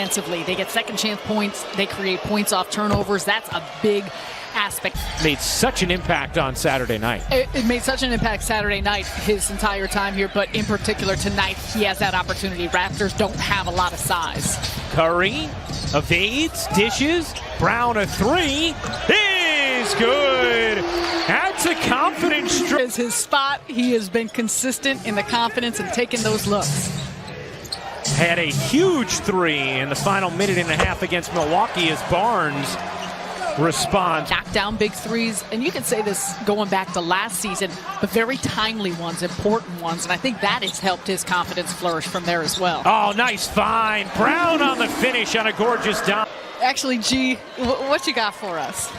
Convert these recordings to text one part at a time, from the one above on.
offensively. They get second chance points. They create points off turnovers. That's a big aspect. Made such an impact on Saturday night. It made such an impact Saturday night, his entire time here, but in particular tonight, he has that opportunity. Raptors don't have a lot of size. Curry evades, dishes. Brown a three is good. That's a confident stroke. Is his spot. He has been consistent in the confidence and taking those looks. Had a huge three in the final minute and a half against Milwaukee as Barnes responds. Knock down big threes, and you can say this going back to last season, but very timely ones, important ones, and I think that has helped his confidence flourish from there as well. Oh, nice find. Brown on the finish on a gorgeous dunk. Actually, G, what you got for us?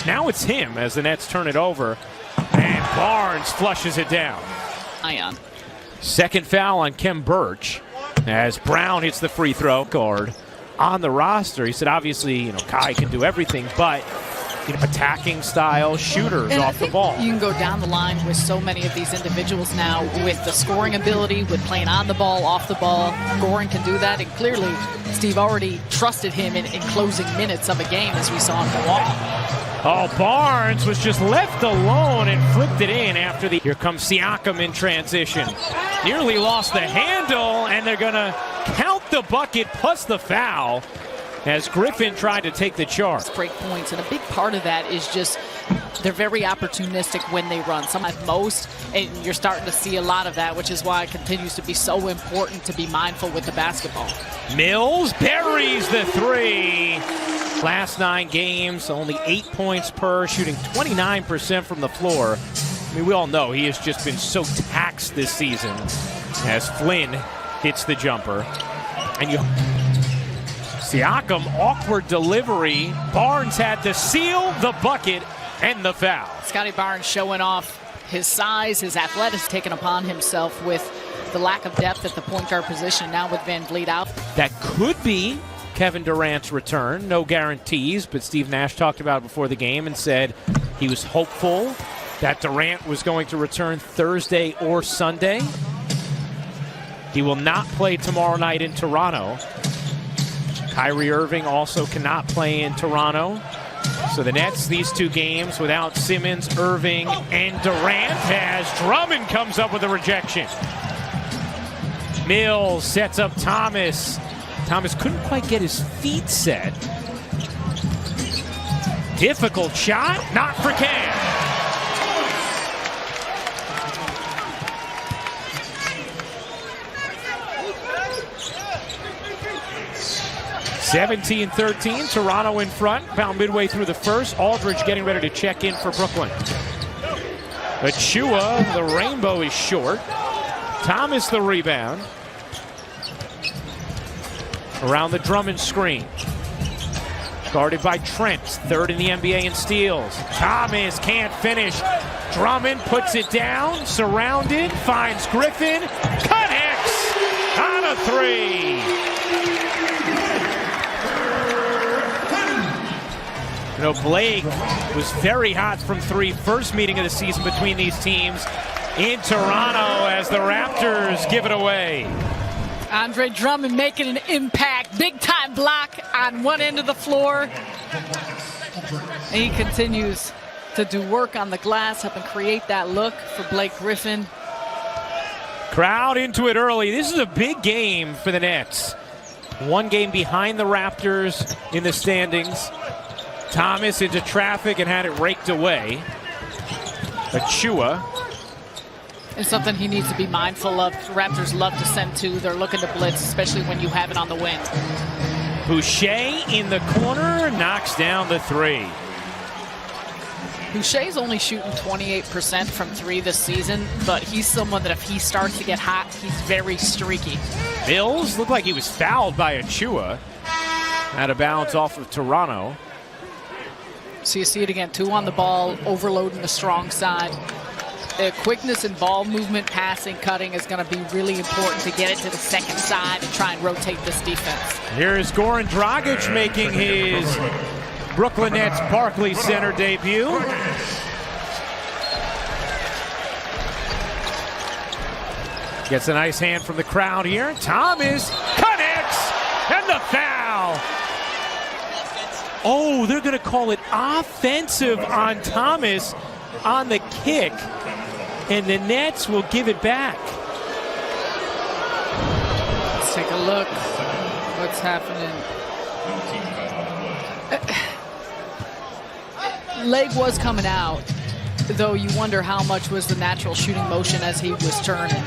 Now it's him as the Nets turn it over, and Barnes flushes it down. Ion. Second foul on Kem Birch as Brown hits the free throw. Guard on the roster. He said, obviously, Kai can do everything, but attacking style shooters and off the ball. You can go down the line with so many of these individuals now with the scoring ability, with playing on the ball, off the ball. Goran can do that, and clearly Steve already trusted him in closing minutes of a game, as we saw in Milwaukee. Oh, Barnes was just left alone and flipped it in after the... Here comes Siakam in transition. Nearly lost the handle, and they're going to count the bucket plus the foul as Griffin tried to take the charge. Break points, and a big part of that is just they're very opportunistic when they run. Some at most, and you're starting to see a lot of that, which is why it continues to be so important to be mindful with the basketball. Mills buries the three. Last 9 games, only 8 points per, shooting 29% from the floor. I mean, we all know he has just been so taxed this season as Flynn hits the jumper. And Siakam, awkward delivery. Barnes had to seal the bucket and the foul. Scotty Barnes showing off his size, his athleticism, taken upon himself with the lack of depth at the point guard position. Now with Van Vliet out. That could be Kevin Durant's return. No guarantees, but Steve Nash talked about it before the game and said he was hopeful that Durant was going to return Thursday or Sunday. He will not play tomorrow night in Toronto. Kyrie Irving also cannot play in Toronto. So the Nets, these 2 games without Simmons, Irving, and Durant, as Drummond comes up with a rejection. Mills sets up Thomas. Thomas couldn't quite get his feet set. Difficult shot, not for Cam. (17-13), Toronto in front, about midway through the first. Aldridge getting ready to check in for Brooklyn. Achua, the rainbow is short. Thomas the rebound. Around the Drummond screen. Guarded by Trent, 3rd in the NBA in steals. Thomas can't finish. Drummond puts it down, surrounded, finds Griffin, connects on a 3. Blake was very hot from 3, first meeting of the season between these teams in Toronto as the Raptors give it away. Andre Drummond making an impact, big time block on one end of the floor. And he continues to do work on the glass, helping create that look for Blake Griffin. Crowd into it early. This is a big game for the Nets. 1 game behind the Raptors in the standings. Thomas into traffic and had it raked away. Achua. It's something he needs to be mindful of. The Raptors love to send 2. They're looking to blitz, especially when you have it on the wing. Boucher in the corner, knocks down the 3. Boucher's only shooting 28% from 3 this season, but he's someone that if he starts to get hot, he's very streaky. Mills looked like he was fouled by Achua. Out of bounds off of Toronto. So you see it again, 2 on the ball, overloading the strong side. Quickness and ball movement, passing, cutting is going to be really important to get it to the second side and try and rotate this defense. Here's Goran Dragic making his Brooklyn Nets Barclays Center debut. Gets a nice hand from the crowd here. Thomas connects, and the foul. Oh, they're going to call it offensive on Thomas on the kick, and the Nets will give it back. Let's take a look. What's happening? Leg was coming out, though you wonder how much was the natural shooting motion as he was turning.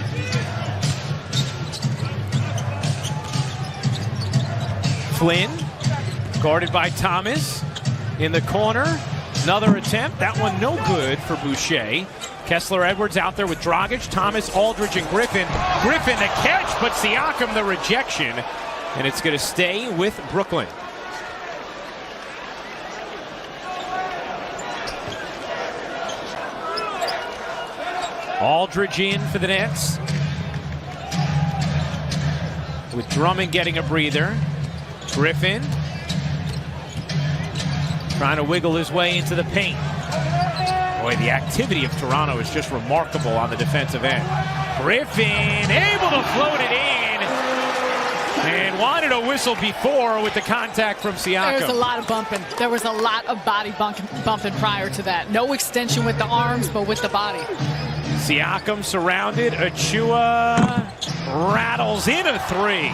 Flynn, guarded by Thomas, in the corner. Another attempt. That one no good for Boucher. Kessler-Edwards out there with Dragic, Thomas, Aldridge, and Griffin. Griffin the catch, but Siakam the rejection. And it's going to stay with Brooklyn. Aldridge in for the Nets, with Drummond getting a breather. Griffin trying to wiggle his way into the paint. Boy, the activity of Toronto is just remarkable on the defensive end. Griffin able to float it in, and wanted a whistle before with the contact from Siakam. There was a lot of bumping. There was a lot of body bumping prior to that. No extension with the arms, but with the body. Siakam surrounded. Achua rattles in a three.